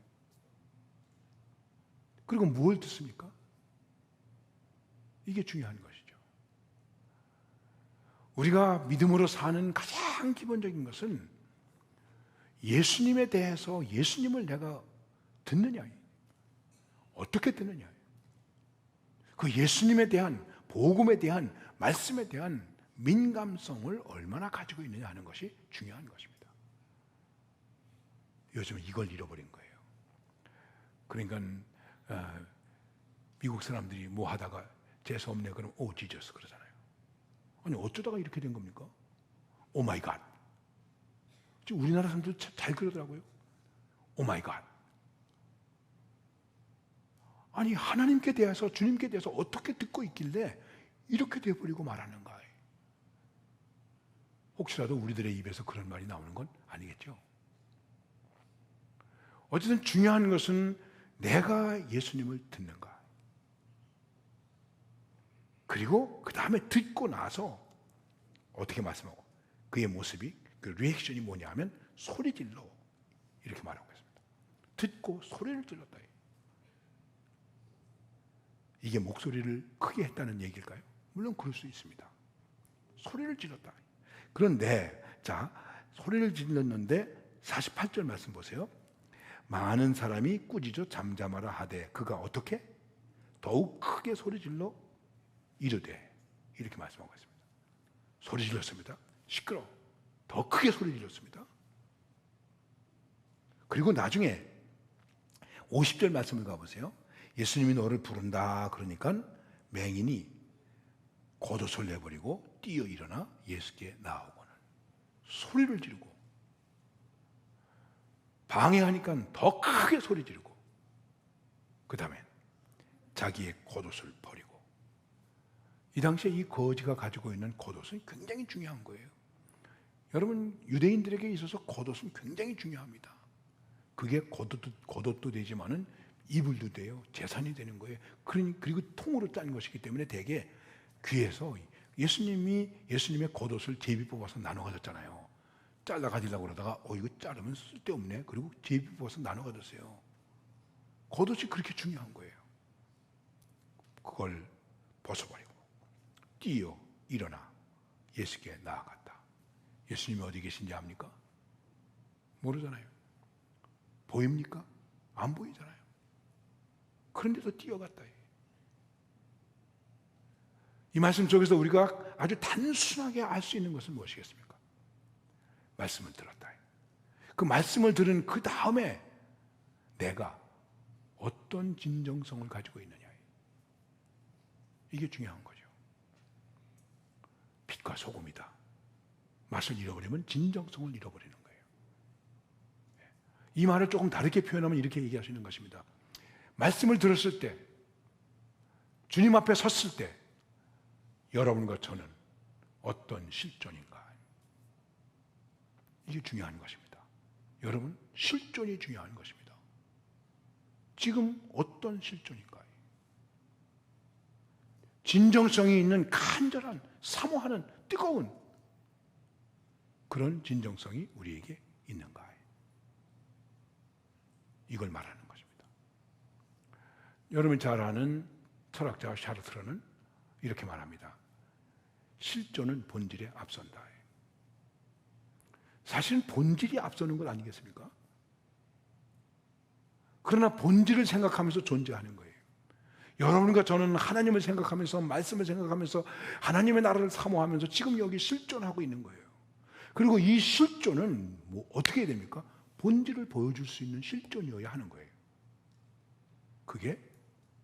그리고 뭘 듣습니까? 이게 중요한 것이죠. 우리가 믿음으로 사는 가장 기본적인 것은 예수님에 대해서, 예수님을 내가 듣느냐, 어떻게 듣느냐, 그 예수님에 대한, 복음에 대한, 말씀에 대한 민감성을 얼마나 가지고 있느냐 하는 것이 중요한 것입니다. 요즘은 이걸 잃어버린 거예요. 그러니까 미국 사람들이 뭐 하다가 재수 없네 그러면 오 지저스 그러잖아요. 아니 어쩌다가 이렇게 된 겁니까? 오 마이 갓. 지금 우리나라 사람들 잘 그러더라고요. 오 마이 갓. 아니 하나님께 대해서, 주님께 대해서 어떻게 듣고 있길래 이렇게 돼버리고 말하는 거예요. 혹시라도 우리들의 입에서 그런 말이 나오는 건 아니겠죠. 어쨌든 중요한 것은 내가 예수님을 듣는가. 그리고 그 다음에 듣고 나서 어떻게 말씀하고 그의 모습이 그 리액션이 뭐냐 하면 소리 질러 이렇게 말하고 있습니다. 듣고 소리를 질렀다. 이게 목소리를 크게 했다는 얘기일까요? 물론 그럴 수 있습니다. 소리를 질렀다. 그런데 자, 소리를 질렀는데 48절 말씀 보세요. 많은 사람이 꾸짖어 잠잠하라 하되 그가 어떻게? 더욱 크게 소리 질러 이르되 이렇게 말씀하고 있습니다. 소리 질렀습니다. 시끄러워. 더 크게 소리 질렀습니다. 그리고 나중에 50절 말씀을 가보세요. 예수님이 너를 부른다 그러니까 맹인이 겉옷을 내버리고 뛰어 일어나 예수께 나오고는 소리를 지르고 방해하니까 더 크게 소리 지르고 그 다음에 자기의 겉옷을 버리고. 이 당시에 이 거지가 가지고 있는 겉옷은 굉장히 중요한 거예요. 여러분, 유대인들에게 있어서 겉옷은 굉장히 중요합니다. 그게 겉옷도 되지만은 이불도 돼요. 재산이 되는 거예요. 그리고 통으로 짠 것이기 때문에 대개 귀에서 예수님의 겉옷을 제비 뽑아서 나눠 가졌잖아요. 잘라 가지려고 그러다가 이거 자르면 쓸데없네. 그리고 제비 뽑아서 나눠 가졌어요. 겉옷이 그렇게 중요한 거예요. 그걸 벗어버리고 뛰어 일어나 예수께 나아갔다. 예수님이 어디 계신지 압니까? 모르잖아요. 보입니까? 안 보이잖아요. 그런데도 뛰어갔다. 이 말씀 속에서 우리가 아주 단순하게 알 수 있는 것은 무엇이겠습니까? 말씀을 들었다. 그 말씀을 들은 그 다음에 내가 어떤 진정성을 가지고 있느냐. 이게 중요한 거죠. 빛과 소금이다. 맛을 잃어버리면 진정성을 잃어버리는 거예요. 이 말을 조금 다르게 표현하면 이렇게 얘기할 수 있는 것입니다. 말씀을 들었을 때, 주님 앞에 섰을 때 여러분과 저는 어떤 실존인가? 이게 중요한 것입니다. 여러분, 실존이 중요한 것입니다. 지금 어떤 실존인가? 진정성이 있는 간절한, 사모하는 뜨거운 그런 진정성이 우리에게 있는가? 이걸 말하는 것입니다. 여러분이 잘 아는 철학자 샤르트르는 이렇게 말합니다. 실존은 본질에 앞선다. 사실은 본질이 앞서는 것 아니겠습니까? 그러나 본질을 생각하면서 존재하는 거예요. 여러분과 저는 하나님을 생각하면서 말씀을 생각하면서 하나님의 나라를 사모하면서 지금 여기 실존하고 있는 거예요. 그리고 이 실존은 어떻게 해야 됩니까? 본질을 보여줄 수 있는 실존이어야 하는 거예요. 그게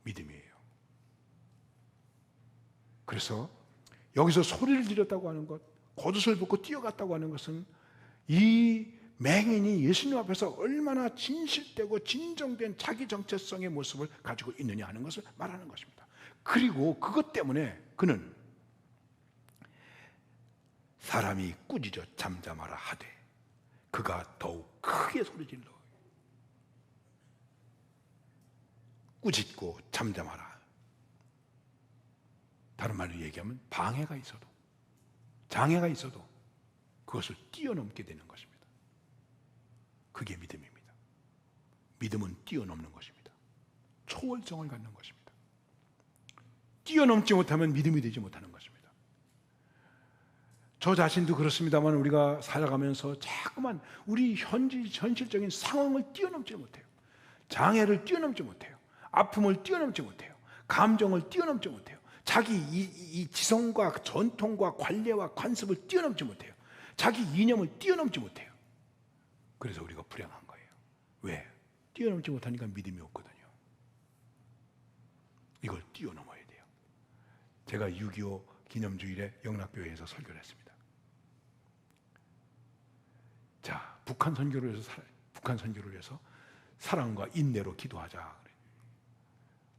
믿음이에요. 그래서 여기서 소리를 지렀다고 하는 것, 겉옷을 벗고 뛰어갔다고 하는 것은 이 맹인이 예수님 앞에서 얼마나 진실되고 진정된 자기 정체성의 모습을 가지고 있느냐 하는 것을 말하는 것입니다. 그리고 그것 때문에 그는 사람이 꾸짖어 잠잠하라 하되 그가 더욱 크게 소리질러 꾸짖고 잠잠하라. 다른 말로 얘기하면 방해가 있어도 장애가 있어도 그것을 뛰어넘게 되는 것입니다. 그게 믿음입니다. 믿음은 뛰어넘는 것입니다. 초월성을 갖는 것입니다. 뛰어넘지 못하면 믿음이 되지 못하는 것입니다. 저 자신도 그렇습니다만 우리가 살아가면서 자꾸만 우리 현실적인 상황을 뛰어넘지 못해요. 장애를 뛰어넘지 못해요. 아픔을 뛰어넘지 못해요. 감정을 뛰어넘지 못해요. 자기 이 지성과 전통과 관례와 관습을 뛰어넘지 못해요. 자기 이념을 뛰어넘지 못해요. 그래서 우리가 불행한 거예요. 왜? 뛰어넘지 못하니까 믿음이 없거든요. 이걸 뛰어넘어야 돼요. 제가 6.25 기념주일에 영락교회에서 설교를 했습니다. 자, 북한 선교를 위해서 사랑과 인내로 기도하자.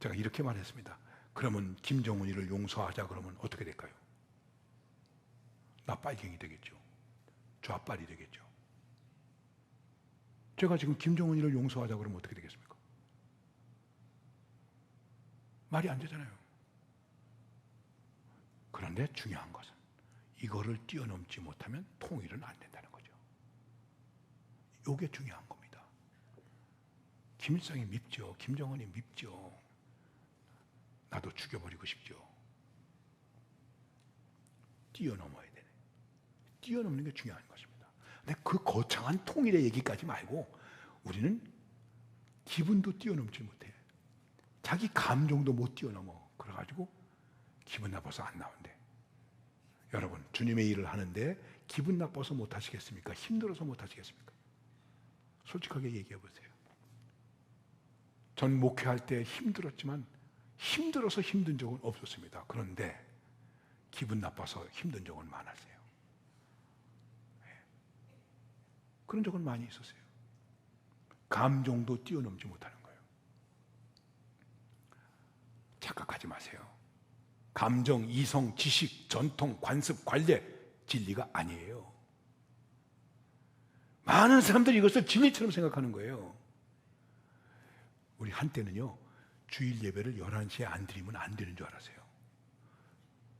제가 이렇게 말했습니다. 그러면 김정은이를 용서하자 그러면 어떻게 될까요? 나 빨갱이 되겠죠. 좌빨이 되겠죠. 제가 지금 김정은이를 용서하자 그러면 어떻게 되겠습니까? 말이 안 되잖아요. 그런데 중요한 것은 이거를 뛰어넘지 못하면 통일은 안 된다는 거죠. 이게 중요한 겁니다. 김일성이 밉죠. 김정은이 밉죠. 나도 죽여버리고 싶죠. 뛰어넘어야 되네. 뛰어넘는 게 중요한 것입니다. 근데 그 거창한 통일의 얘기까지 말고 우리는 기분도 뛰어넘지 못해. 자기 감정도 못 뛰어넘어. 그래가지고 기분 나빠서 안 나온대. 여러분, 주님의 일을 하는데 기분 나빠서 못 하시겠습니까? 힘들어서 못 하시겠습니까? 솔직하게 얘기해 보세요. 전 목회할 때 힘들었지만 힘들어서 힘든 적은 없었습니다. 그런데 기분 나빠서 힘든 적은 많았어요. 그런 적은 많이 있었어요. 감정도 뛰어넘지 못하는 거예요. 착각하지 마세요. 감정, 이성, 지식, 전통, 관습, 관례 진리가 아니에요. 많은 사람들이 이것을 진리처럼 생각하는 거예요. 우리 한때는요, 주일 예배를 11시에 안 드리면 안 되는 줄 알았어요.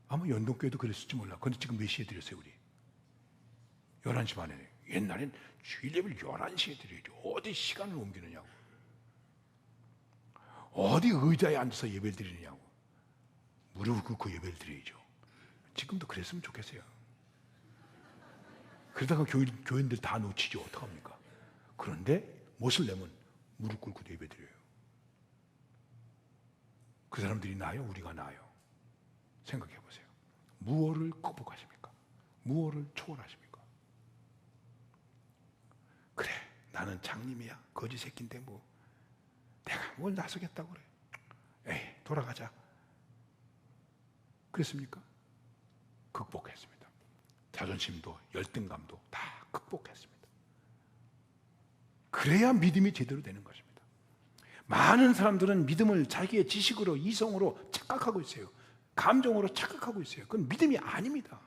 아마 연동교회도 그랬을지 몰라. 그런데 지금 몇 시에 드렸어요, 우리? 11시 반에. 옛날엔 주일 예배를 11시에 드려야죠. 어디 시간을 옮기느냐고. 어디 의자에 앉아서 예배를 드리느냐고. 무릎을 꿇고 예배를 드려야죠. 지금도 그랬으면 좋겠어요. 그러다가 교인들 다 놓치죠. 어떡합니까? 그런데 모슬렘은 무릎 꿇고 예배 드려요. 그 사람들이 나아요? 우리가 나아요? 생각해 보세요. 무엇을 극복하십니까? 무엇을 초월하십니까? 그래, 나는 장님이야. 거지 새끼인데 뭐 내가 뭘 나서겠다고 그래. 에이, 돌아가자. 그랬습니까? 극복했습니다. 자존심도 열등감도 다 극복했습니다. 그래야 믿음이 제대로 되는 것입니다. 많은 사람들은 믿음을 자기의 지식으로, 이성으로 착각하고 있어요. 감정으로 착각하고 있어요. 그건 믿음이 아닙니다.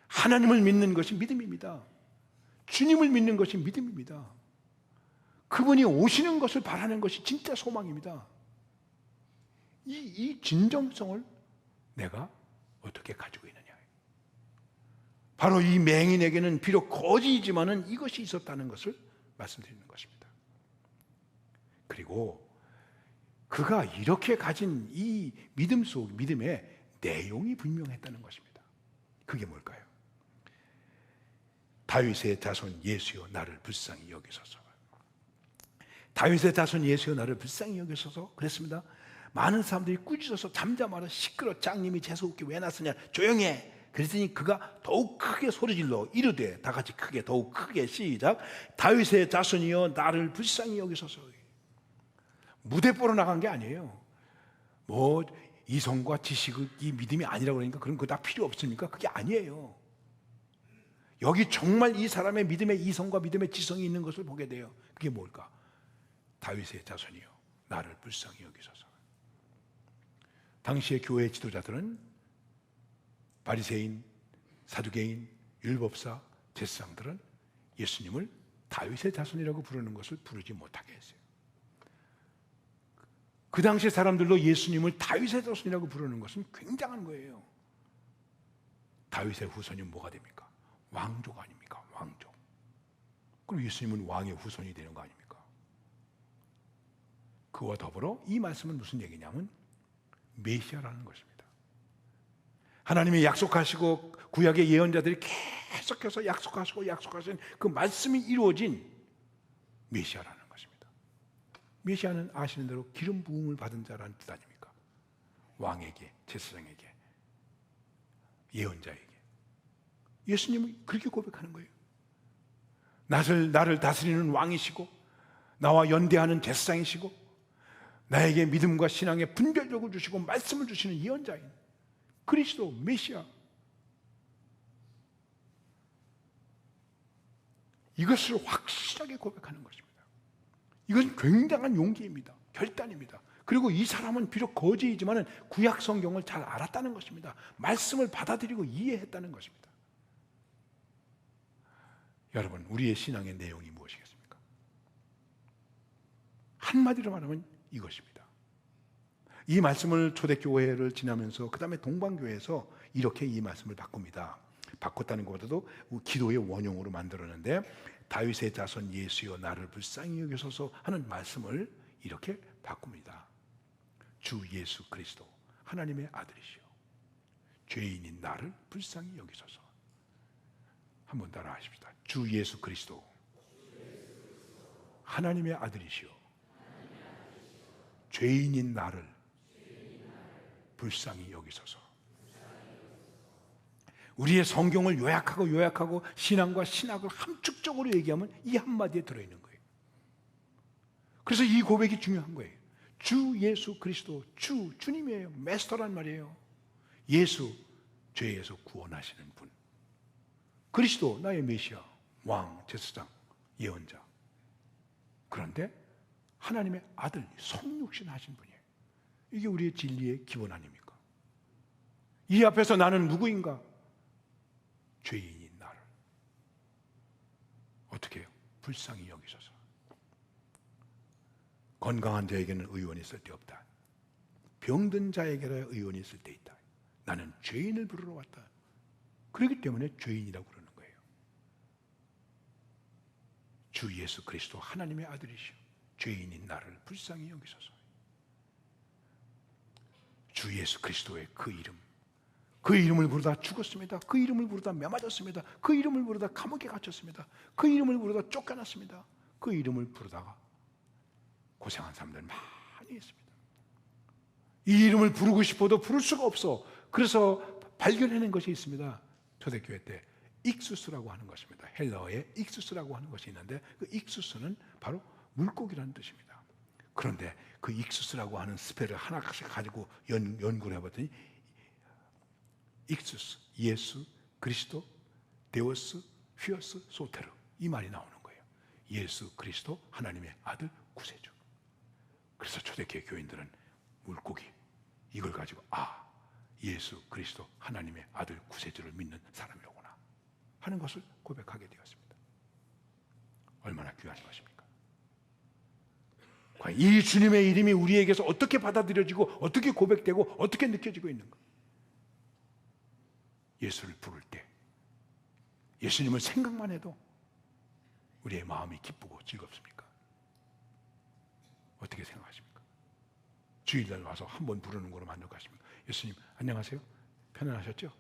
하나님을 믿는 것이 믿음입니다. 주님을 믿는 것이 믿음입니다. 그분이 오시는 것을 바라는 것이 진짜 소망입니다. 이 진정성을 내가 어떻게 가지고 있느냐. 바로 이 맹인에게는 비록 거지이지만은 이것이 있었다는 것을 말씀드리는 것입니다. 그리고 그가 이렇게 가진 이 믿음 속 믿음의 내용이 분명했다는 것입니다. 그게 뭘까요? 다윗의 자손 예수여 나를 불쌍히 여기소서. 다윗의 자손 예수여 나를 불쌍히 여기소서 그랬습니다. 많은 사람들이 꾸짖어서 잠잠하라 시끄러 짱님이 재수없게 왜 났으냐 조용히 해. 그랬더니 그가 더욱 크게 소리질러 이르되 다 같이 크게 더욱 크게 시작 다윗의 자손이여 나를 불쌍히 여기소서. 무대 보러 나간 게 아니에요. 뭐 이성과 지식이 믿음이 아니라고 그러니까 그런 거 다 필요 없습니까? 그게 아니에요. 여기 정말 이 사람의 믿음의 이성과 믿음의 지성이 있는 것을 보게 돼요. 그게 뭘까? 다윗의 자손이여 나를 불쌍히 여기소서. 당시의 교회 지도자들은 바리새인, 사두개인, 율법사, 제사장들은 예수님을 다윗의 자손이라고 부르는 것을 부르지 못하게 했어요. 그 당시 사람들로 예수님을 다윗의 자손이라고 부르는 것은 굉장한 거예요. 다윗의 후손이 뭐가 됩니까? 왕족 아닙니까? 왕족. 그럼 예수님은 왕의 후손이 되는 거 아닙니까? 그와 더불어 이 말씀은 무슨 얘기냐면 메시아라는 것입니다. 하나님이 약속하시고 구약의 예언자들이 계속해서 약속하신 그 말씀이 이루어진 메시아라는 것입니다. 메시아는 아시는 대로 기름 부음을 받은 자라는 뜻 아닙니까? 왕에게, 제사장에게, 예언자에게. 예수님은 그렇게 고백하는 거예요. 나를 다스리는 왕이시고 나와 연대하는 제사장이시고 나에게 믿음과 신앙의 분별력을 주시고 말씀을 주시는 예언자인 그리스도 메시아. 이것을 확실하게 고백하는 것입니다. 이것은 굉장한 용기입니다. 결단입니다. 그리고 이 사람은 비록 거지이지만 구약 성경을 잘 알았다는 것입니다. 말씀을 받아들이고 이해했다는 것입니다. 여러분, 우리의 신앙의 내용이 무엇이겠습니까? 한마디로 말하면 이것입니다. 이 말씀을 초대교회를 지나면서 그 다음에 동방교회에서 이렇게 이 말씀을 바꿉니다. 바꿨다는 것보다도 기도의 원형으로 만들었는데, 다윗의 자손 예수여 나를 불쌍히 여기소서 하는 말씀을 이렇게 바꿉니다. 주 예수 그리스도 하나님의 아들이시여 죄인인 나를 불쌍히 여기소서. 한번 따라 하십시다. 주 예수 그리스도 하나님의 아들이시여 죄인인 나를 불쌍히 여기소서. 우리의 성경을 요약하고 신앙과 신학을 함축적으로 얘기하면 이 한마디에 들어있는 거예요. 그래서 이 고백이 중요한 거예요. 주 예수 그리스도, 주님이에요. 메스터란 말이에요. 예수, 죄에서 구원하시는 분. 그리스도, 나의 메시아, 왕, 제사장, 예언자. 그런데 하나님의 아들, 성육신 하신 분이에요. 이게 우리의 진리의 기본 아닙니까? 이 앞에서 나는 누구인가? 죄인인 나를 어떻게 해요? 불쌍히 여기소서. 건강한 자에게는 의원이 쓸데없다. 병든 자에게라 의원이 쓸데있다. 나는 죄인을 부르러 왔다. 그렇기 때문에 죄인이라고 그러는 거예요. 주 예수 그리스도 하나님의 아들이시오 죄인인 나를 불쌍히 여기소서. 주 예수 그리스도의 그 이름, 그 이름을 부르다 죽었습니다. 그 이름을 부르다 매맞았습니다. 그 이름을 부르다 감옥에 갇혔습니다. 그 이름을 부르다 쫓겨났습니다. 그 이름을 부르다가 고생한 사람들 많이 있습니다. 이 이름을 부르고 싶어도 부를 수가 없어. 그래서 발견해낸 것이 있습니다. 초대교회 때 익수스라고 하는 것입니다. 헬라어에 익수스라고 하는 것이 있는데 그 익수스는 바로 물고기라는 뜻입니다. 그런데 그 익수스라고 하는 스펠을 하나씩 가지고 연구를 해봤더니 익수스, 예수, 그리스도, 데오스, 휘어스, 소테르 이 말이 나오는 거예요. 예수 그리스도 하나님의 아들 구세주. 그래서 초대교회 교인들은 물고기 이걸 가지고 예수 그리스도 하나님의 아들 구세주를 믿는 사람이로구나 하는 것을 고백하게 되었습니다. 얼마나 귀한 것입니까? 과연 이 주님의 이름이 우리에게서 어떻게 받아들여지고 어떻게 고백되고 어떻게 느껴지고 있는가? 예수를 부를 때 예수님을 생각만 해도 우리의 마음이 기쁘고 즐겁습니까? 어떻게 생각하십니까? 주일날 와서 한 번 부르는 거로 만족하십니까? 예수님 안녕하세요? 편안하셨죠?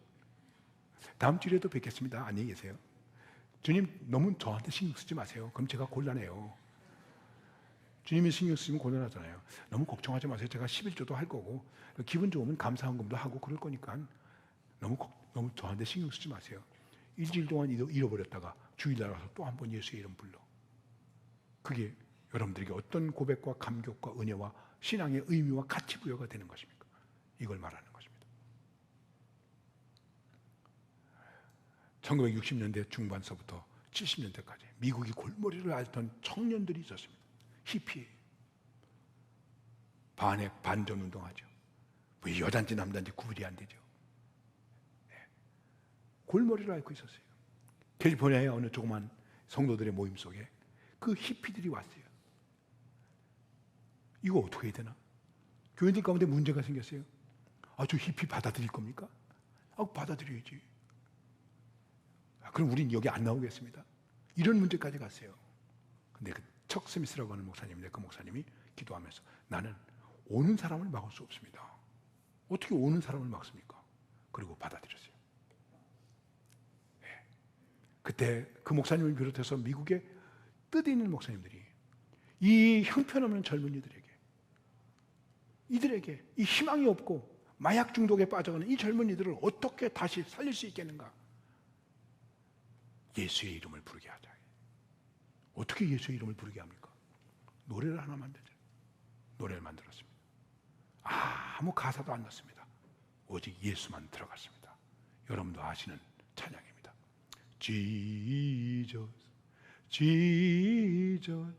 다음 주에도 뵙겠습니다. 안녕히 계세요. 주님 너무 저한테 신경 쓰지 마세요. 그럼 제가 곤란해요. 주님이 신경 쓰시면 곤란하잖아요. 너무 걱정하지 마세요. 제가 11조도 할 거고 기분 좋으면 감사헌금도 하고 그럴 거니까 너무 저한테 신경 쓰지 마세요. 일주일 동안 잃어버렸다가 주일날 와서 또 한 번 예수의 이름 불러. 그게 여러분들에게 어떤 고백과 감격과 은혜와 신앙의 의미와 가치 부여가 되는 것입니까? 이걸 말하는 것입니다. 1960년대 중반서부터 70년대까지 미국이 골머리를 앓던 청년들이 있었습니다. 히피, 반핵, 반전 운동하죠. 왜 여잔지 남잔지 구분이 안 되죠. 골머리를 앓고 있었어요. 캘리포니아의 어느 조그만 성도들의 모임 속에 그 히피들이 왔어요. 이거 어떻게 해야 되나? 교인들 가운데 문제가 생겼어요. 저 히피 받아들일 겁니까? 받아들여야지. 그럼 우린 여기 안 나오겠습니다. 이런 문제까지 갔어요. 근데 척 스미스라고 하는 목사님인데 그 목사님이 기도하면서 나는 오는 사람을 막을 수 없습니다. 어떻게 오는 사람을 막습니까? 그리고 받아들였어요. 그때 그 목사님을 비롯해서 미국의 뜻 있는 목사님들이 이 형편없는 젊은이들에게 이들에게 이 희망이 없고 마약 중독에 빠져가는 이 젊은이들을 어떻게 다시 살릴 수 있겠는가? 예수의 이름을 부르게 하자. 어떻게 예수의 이름을 부르게 합니까? 노래를 하나 만들자. 노래를 만들었습니다. 아무 가사도 안 넣습니다. 오직 예수만 들어갔습니다. 여러분도 아시는 찬양입니다. Jesus, Jesus,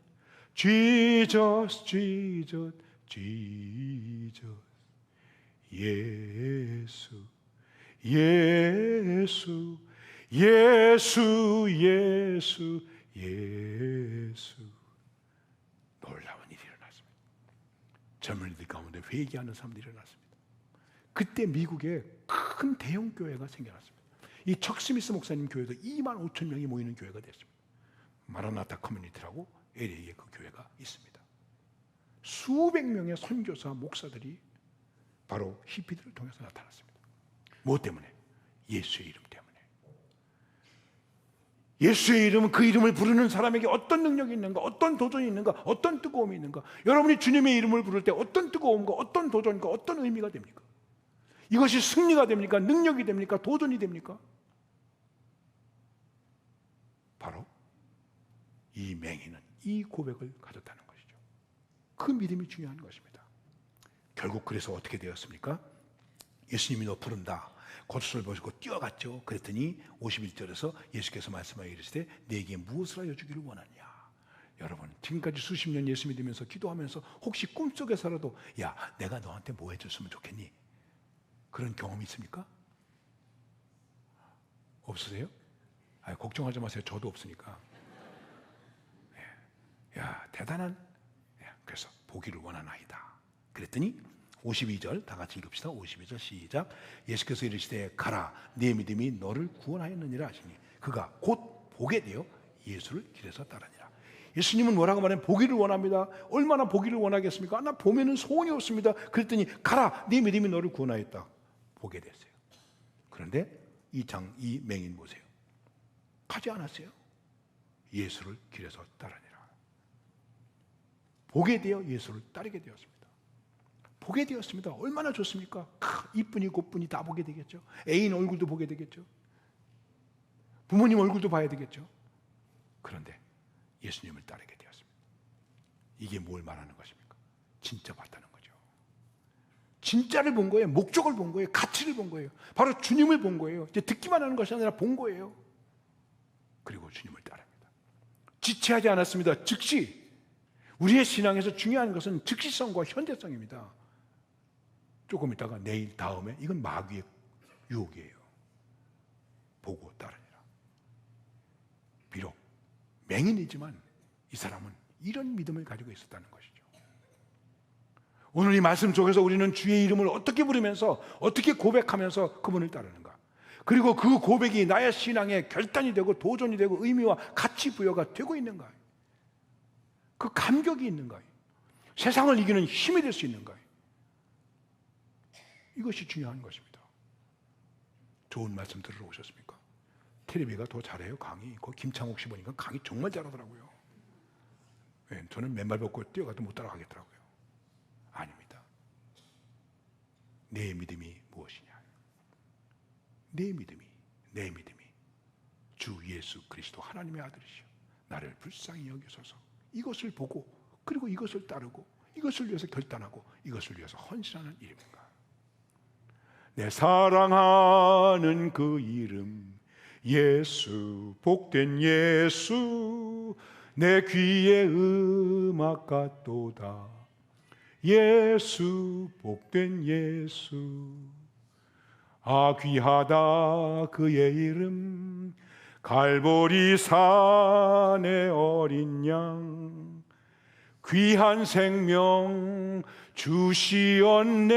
Jesus, Jesus, Jesus. 예수, 예수, 예수, 예수, 예수. 놀라운 일이 일어났습니다. 젊은이들 가운데 회개하는 사람들이 일어났습니다. 그때 미국에 큰 대형 교회가 생겨났습니다. 이 척 스미스 목사님 교회도 2만 5천 명이 모이는 교회가 됐습니다. 마라나타 커뮤니티라고 LA에 그 교회가 있습니다. 수백 명의 선교사 목사들이 바로 히피들을 통해서 나타났습니다. 무엇 때문에? 예수의 이름 때문에. 예수의 이름은, 그 이름을 부르는 사람에게 어떤 능력이 있는가, 어떤 도전이 있는가, 어떤 뜨거움이 있는가. 여러분이 주님의 이름을 부를 때 어떤 뜨거움과 어떤 도전과 어떤 의미가 됩니까? 이것이 승리가 됩니까? 능력이 됩니까? 도전이 됩니까? 바로 이 맹인은 이 고백을 가졌다는 것이죠. 그 믿음이 중요한 것입니다. 결국 그래서 어떻게 되었습니까? 예수님이 너 부른다. 겉옷을 벗고 뛰어갔죠. 그랬더니 51절에서 예수께서 말씀하여 이르시되 내게 무엇을 하여 주기를 원하냐. 여러분, 지금까지 수십 년 예수 믿으면서 기도하면서 혹시 꿈속에서라도 야, 내가 너한테 뭐 해줬으면 좋겠니? 그런 경험이 있습니까? 없으세요? 걱정하지 마세요. 저도 없으니까. 야, 대단한. 그래서 보기를 원하나이다. 그랬더니 52절 다 같이 읽읍시다. 52절 시작. 예수께서 이르시되 가라, 네 믿음이 너를 구원하였느니라 하시니 그가 곧 보게 되어 예수를 길에서 따르니라. 예수님은 뭐라고 말하면 보기를 원합니다. 얼마나 보기를 원하겠습니까? 나 보면은 소원이 없습니다. 그랬더니 가라, 네 믿음이 너를 구원하였다. 보게 됐어요. 그런데 이 맹인 보세요. 가지 않았어요. 예수를 길에서 따르니라. 보게 되어 예수를 따르게 되었습니다. 보게 되었습니다. 얼마나 좋습니까? 이쁜이 곱분이 다 보게 되겠죠. 애인 얼굴도 보게 되겠죠. 부모님 얼굴도 봐야 되겠죠. 그런데 예수님을 따르게 되었습니다. 이게 뭘 말하는 것입니까? 진짜 봤다는 거죠. 진짜를 본 거예요. 목적을 본 거예요. 가치를 본 거예요. 바로 주님을 본 거예요. 이제 듣기만 하는 것이 아니라 본 거예요. 그리고 주님을 따릅니다. 지체하지 않았습니다. 즉시. 우리의 신앙에서 중요한 것은 즉시성과 현재성입니다. 조금 있다가 내일 다음에 이건 마귀의 유혹이에요. 보고 따르니라. 비록 맹인이지만 이 사람은 이런 믿음을 가지고 있었다는 것이죠. 오늘 이 말씀 속에서 우리는 주의 이름을 어떻게 부르면서 어떻게 고백하면서 그분을 따르는가. 그리고 그 고백이 나의 신앙의 결단이 되고 도전이 되고 의미와 가치 부여가 되고 있는가. 그 감격이 있는가. 세상을 이기는 힘이 될 수 있는가. 이것이 중요한 것입니다. 좋은 말씀 들으러 오셨습니까? 테레비가 더 잘해요, 강의. 그 김창욱 씨 보니까 강의 정말 잘하더라고요. 저는 맨발 벗고 뛰어가도 못 따라가겠더라고요. 아닙니다. 내 믿음이 무엇이냐? 내 믿음이 주 예수 그리스도 하나님의 아들이시오. 나를 불쌍히 여기소서. 이것을 보고 그리고 이것을 따르고 이것을 위해서 결단하고 이것을 위해서 헌신하는 이름인가? 내 사랑하는 그 이름 예수, 복된 예수, 내 귀에 음악 같도다. 예수, 복된 예수, 아 귀하다 그의 이름. 갈보리 산의 어린 양, 귀한 생명 주시었네.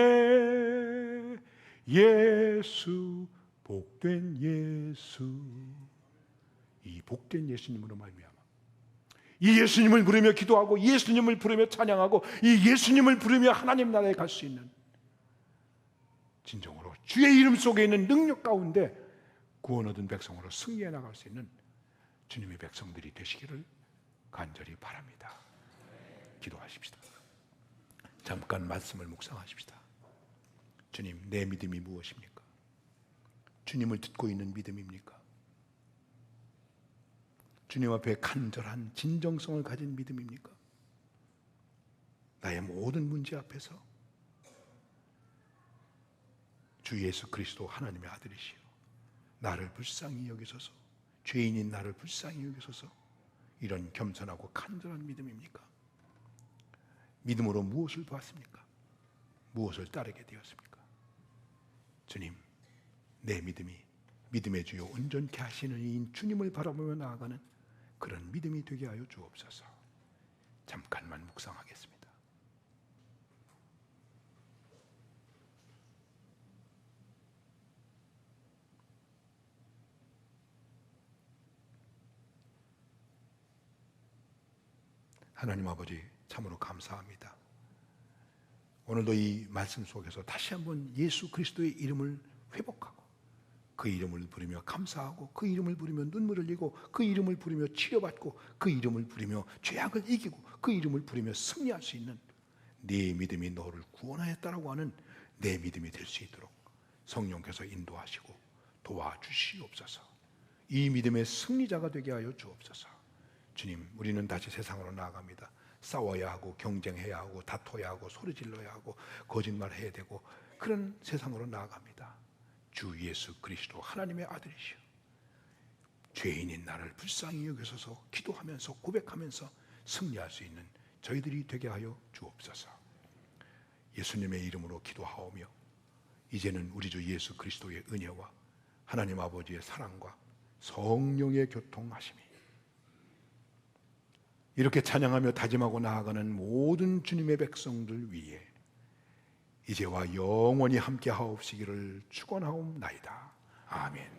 예수, 복된 예수. 이 복된 예수님으로 말미암아 이 예수님을 부르며 기도하고 예수님을 부르며 찬양하고 이 예수님을 부르며 하나님 나라에 갈 수 있는, 진정으로 주의 이름 속에 있는 능력 가운데 구원 얻은 백성으로 승리해 나갈 수 있는 주님의 백성들이 되시기를 간절히 바랍니다. 기도하십시다. 잠깐 말씀을 묵상하십시다. 주님, 내 믿음이 무엇입니까? 주님을 듣고 있는 믿음입니까? 주님 앞에 간절한 진정성을 가진 믿음입니까? 나의 모든 문제 앞에서 주 예수 그리스도 하나님의 아들이시여 나를 불쌍히 여기소서, 죄인인 나를 불쌍히 여기소서, 이런 겸손하고 간절한 믿음입니까? 믿음으로 무엇을 보았습니까? 무엇을 따르게 되었습니까? 주님, 내 믿음이 믿음의 주요 온전케 하시는 이인 주님을 바라보며 나아가는 그런 믿음이 되게 하여 주옵소서. 잠깐만 묵상하겠습니다. 하나님 아버지, 참으로 감사합니다. 오늘도 이 말씀 속에서 다시 한번 예수 그리스도의 이름을 회복하고 그 이름을 부르며 감사하고 그 이름을 부르며 눈물을 흘리고 그 이름을 부르며 치료받고 그 이름을 부르며 죄악을 이기고 그 이름을 부르며 승리할 수 있는 네 믿음이 너를 구원하였다라고 하는 내 믿음이 될 수 있도록 성령께서 인도하시고 도와주시옵소서. 이 믿음의 승리자가 되게 하여 주옵소서. 주님, 우리는 다시 세상으로 나아갑니다. 싸워야 하고 경쟁해야 하고 다퉈야 하고 소리질러야 하고 거짓말해야 되고 그런 세상으로 나아갑니다. 주 예수 그리스도 하나님의 아들이시오, 죄인인 나를 불쌍히 여기소서 기도하면서 고백하면서 승리할 수 있는 저희들이 되게 하여 주옵소서. 예수님의 이름으로 기도하오며 이제는 우리 주 예수 그리스도의 은혜와 하나님 아버지의 사랑과 성령의 교통하심이 이렇게 찬양하며 다짐하고 나아가는 모든 주님의 백성들 위에 이제와 영원히 함께 하옵시기를 축원하옵나이다. 아멘.